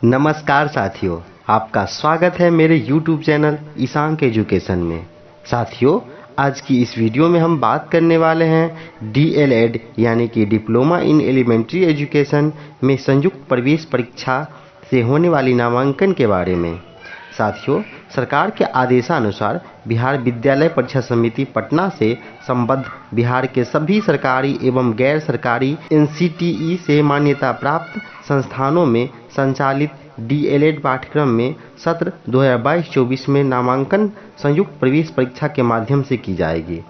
नमस्कार साथियों, आपका स्वागत है मेरे YouTube चैनल ईशांक एजुकेशन में। साथियों, आज की इस वीडियो में हम बात करने वाले हैं DLED यानी कि डिप्लोमा इन एलिमेंट्री एजुकेशन में संयुक्त प्रवेश परीक्षा से होने वाली नामांकन के बारे में। साथियों, सरकार के आदेशानुसार बिहार विद्यालय परीक्षा समिति पटना से संबद्ध बिहार के सभी सरकारी एवं गैर सरकारी NCTE से मान्यता प्राप्त संस्थानों में संचालित DLED पाठ्यक्रम में सत्र 2022-24 में नामांकन संयुक्त प्रवेश परीक्षा के माध्यम से की जाएगी।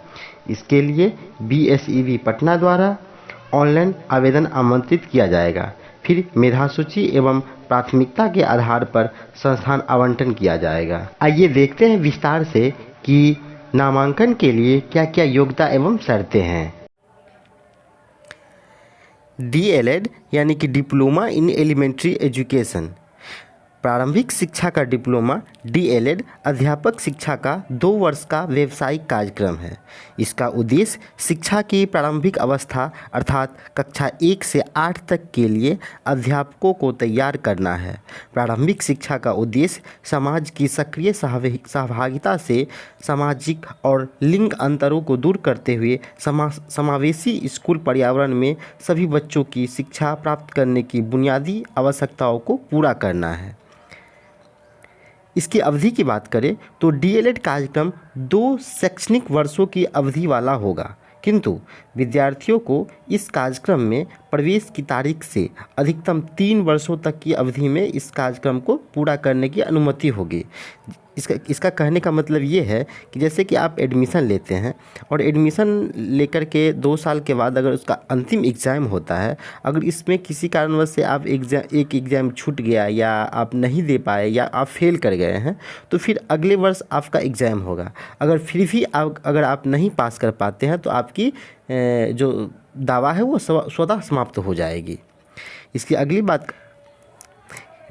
इसके लिए BSEB पटना द्वारा ऑनलाइन आवेदन आमंत्रित किया जाएगा। फिर मेधा सूची एवं प्राथमिकता के आधार पर संस्थान आवंटन किया जाएगा। आइए देखते हैं विस्तार से कि नामांकन के लिए क्या क्या योग्यता एवं शर्तें हैं। DLED यानी कि डिप्लोमा इन एलिमेंट्री एजुकेशन प्रारंभिक शिक्षा का डिप्लोमा DLED अध्यापक शिक्षा का 2 वर्ष का व्यावसायिक कार्यक्रम है। इसका उद्देश्य शिक्षा की प्रारंभिक अवस्था अर्थात कक्षा 1 से 8 तक के लिए अध्यापकों को तैयार करना है। प्रारंभिक शिक्षा का उद्देश्य समाज की सक्रिय सहभागिता से सामाजिक और लिंग अंतरों को दूर करते हुए समावेशी स्कूल पर्यावरण में सभी बच्चों की शिक्षा प्राप्त करने की बुनियादी आवश्यकताओं को पूरा करना है। इसकी अवधि की बात करें तो DLED कार्यक्रम 2 शैक्षणिक वर्षों की अवधि वाला होगा, किंतु विद्यार्थियों को इस कार्यक्रम में प्रवेश की तारीख से अधिकतम 3 वर्षों तक की अवधि में इस कार्यक्रम को पूरा करने की अनुमति होगी। इसका कहने का मतलब ये है कि जैसे कि आप एडमिशन लेते हैं और एडमिशन लेकर के 2 साल के बाद अगर उसका अंतिम एग्ज़ाम होता है, अगर इसमें किसी कारणवश से आप एक एग्ज़ाम छूट गया या आप नहीं दे पाए या आप फेल कर गए हैं, तो फिर अगले वर्ष आपका एग्ज़ाम होगा। अगर फिर भी अगर आप नहीं पास कर पाते हैं तो आपकी जो दावा है वो स्वतः समाप्त हो जाएगी। इसकी अगली बात,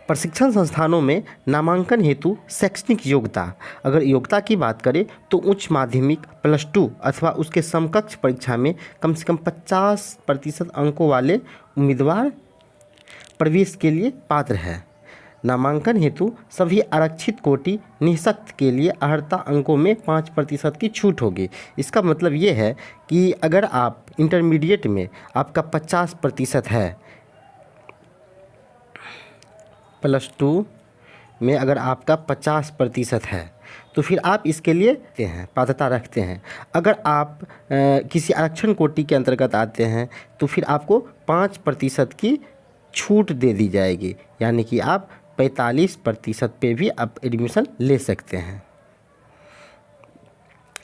प्रशिक्षण संस्थानों में नामांकन हेतु शैक्षणिक योग्यता। अगर योग्यता की बात करें तो उच्च माध्यमिक +2 अथवा उसके समकक्ष परीक्षा में कम से कम 50% अंकों वाले उम्मीदवार प्रवेश के लिए पात्र है। नामांकन हेतु सभी आरक्षित कोटि निःशक्त के लिए अर्हता अंकों में 5% की छूट होगी। इसका मतलब ये है कि अगर आप इंटरमीडिएट में आपका 50% है, +2 में अगर आपका 50% है तो फिर आप इसके लिए पात्रता रखते हैं। अगर आप किसी आरक्षण कोटि के अंतर्गत आते हैं तो फिर आपको 5% की छूट दे दी जाएगी, यानी कि आप 45% पे भी आप एडमिशन ले सकते हैं।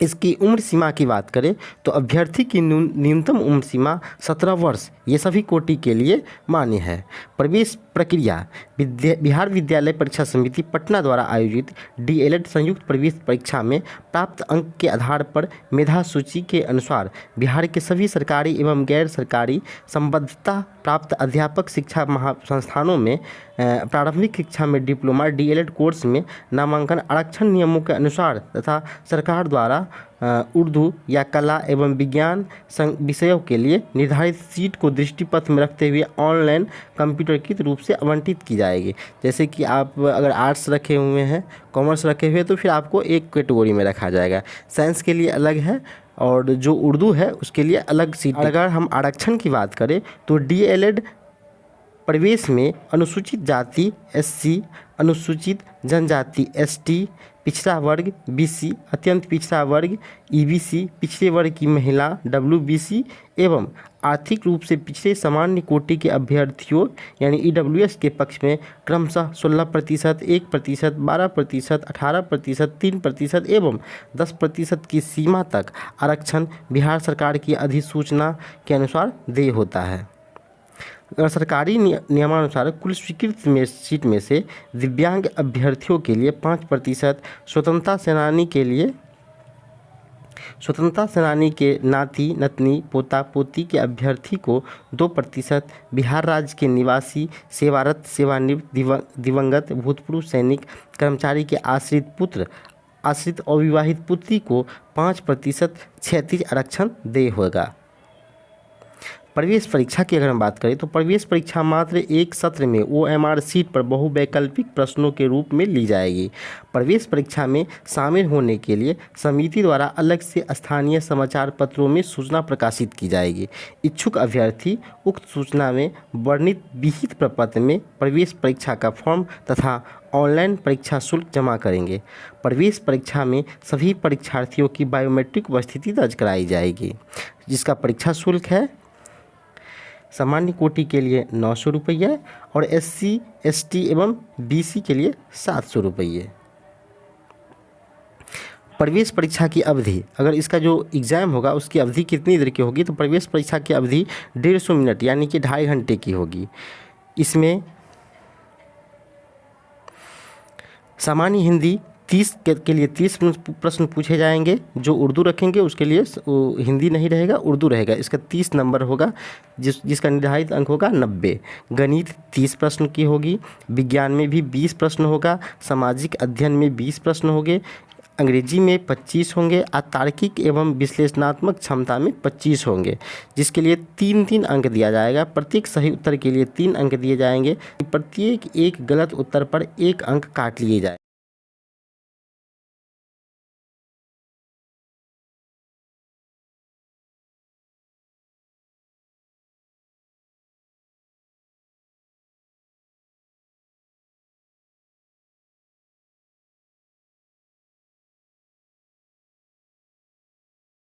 इसकी उम्र सीमा की बात करें तो अभ्यर्थी की न्यूनतम उम्र सीमा 17 वर्ष ये सभी कोटि के लिए मान्य है। प्रवेश प्रक्रिया, बिहार विद्यालय परीक्षा समिति पटना द्वारा आयोजित DLED संयुक्त प्रवेश परीक्षा में प्राप्त अंक के आधार पर मेधा सूची के अनुसार बिहार के सभी सरकारी एवं गैर सरकारी संबद्धता प्राप्त अध्यापक शिक्षा संस्थानों में प्रारंभिक शिक्षा में डिप्लोमा DLED कोर्स में नामांकन आरक्षण नियमों के अनुसार तथा सरकार द्वारा उर्दू या कला एवं विज्ञान विषयों के लिए निर्धारित सीट को दृष्टिपथ में रखते हुए ऑनलाइन कंप्यूटरीकृत रूप से आवंटित की जाएगी। जैसे कि आप अगर आर्ट्स रखे हुए हैं, कॉमर्स रखे हुए हैं, तो फिर आपको एक कैटेगरी में रखा जाएगा। साइंस के लिए अलग है और जो उर्दू है उसके लिए अलग सीट। अगर हम आरक्षण की बात करें तो DLED प्रवेश में अनुसूचित जाति SC, अनुसूचित जनजाति ST, पिछड़ा वर्ग BC, अत्यंत पिछड़ा वर्ग EBC, पिछड़े वर्ग की महिला WBC एवं आर्थिक रूप से पिछड़े सामान्य कोटि के अभ्यर्थियों यानी EWS के पक्ष में क्रमशः 16%, 1%, 12%, 18%, 3% एवं 10% की सीमा तक आरक्षण बिहार सरकार की अधिसूचना के अनुसार देय होता है। सरकारी नियमानुसार कुल स्वीकृत सीट में से दिव्यांग अभ्यर्थियों के लिए 5%, स्वतंत्रता सेनानी के नाती नतनी पोता पोती के अभ्यर्थी को 2%, बिहार राज्य के निवासी सेवारत सेवानिवृत्त दिवंगत भूतपूर्व सैनिक कर्मचारी के आश्रित अविवाहित पुत्री को 5% क्षैतिज आरक्षण देय होगा। प्रवेश परीक्षा की अगर हम बात करें तो प्रवेश परीक्षा मात्र एक सत्र में OMR सीट पर बहुवैकल्पिक प्रश्नों के रूप में ली जाएगी। प्रवेश परीक्षा में शामिल होने के लिए समिति द्वारा अलग से स्थानीय समाचार पत्रों में सूचना प्रकाशित की जाएगी। इच्छुक अभ्यर्थी उक्त सूचना में वर्णित विहित प्रपत्र में प्रवेश परीक्षा का फॉर्म तथा ऑनलाइन परीक्षा शुल्क जमा करेंगे। प्रवेश परीक्षा में सभी परीक्षार्थियों की बायोमेट्रिक उपस्थिति दर्ज कराई जाएगी, जिसका परीक्षा शुल्क है सामान्य कोटि के लिए 900 रुपये और SC, ST एवं BC के लिए 700 रुपये। प्रवेश परीक्षा की अवधि, अगर इसका जो एग्ज़ाम होगा उसकी अवधि कितनी देर की होगी, तो प्रवेश परीक्षा की अवधि 150 मिनट यानी कि 2.5 घंटे की होगी। इसमें सामान्य हिंदी 30 के लिए 30 प्रश्न पूछे जाएंगे। जो उर्दू रखेंगे उसके लिए हिंदी नहीं रहेगा, उर्दू रहेगा। इसका 30 नंबर होगा, जिसका निर्धारित अंक होगा 90। गणित 30 प्रश्न की होगी। विज्ञान में भी 20 प्रश्न होगा। सामाजिक अध्ययन में 20 प्रश्न होंगे। अंग्रेजी में 25 होंगे। तार्किक एवं विश्लेषणात्मक क्षमता में 25 होंगे, जिसके लिए 3-3 अंक दिया जाएगा। प्रत्येक सही उत्तर के लिए 3 अंक दिए जाएंगे। प्रत्येक एक गलत उत्तर पर 1 अंक काट लिए जाए।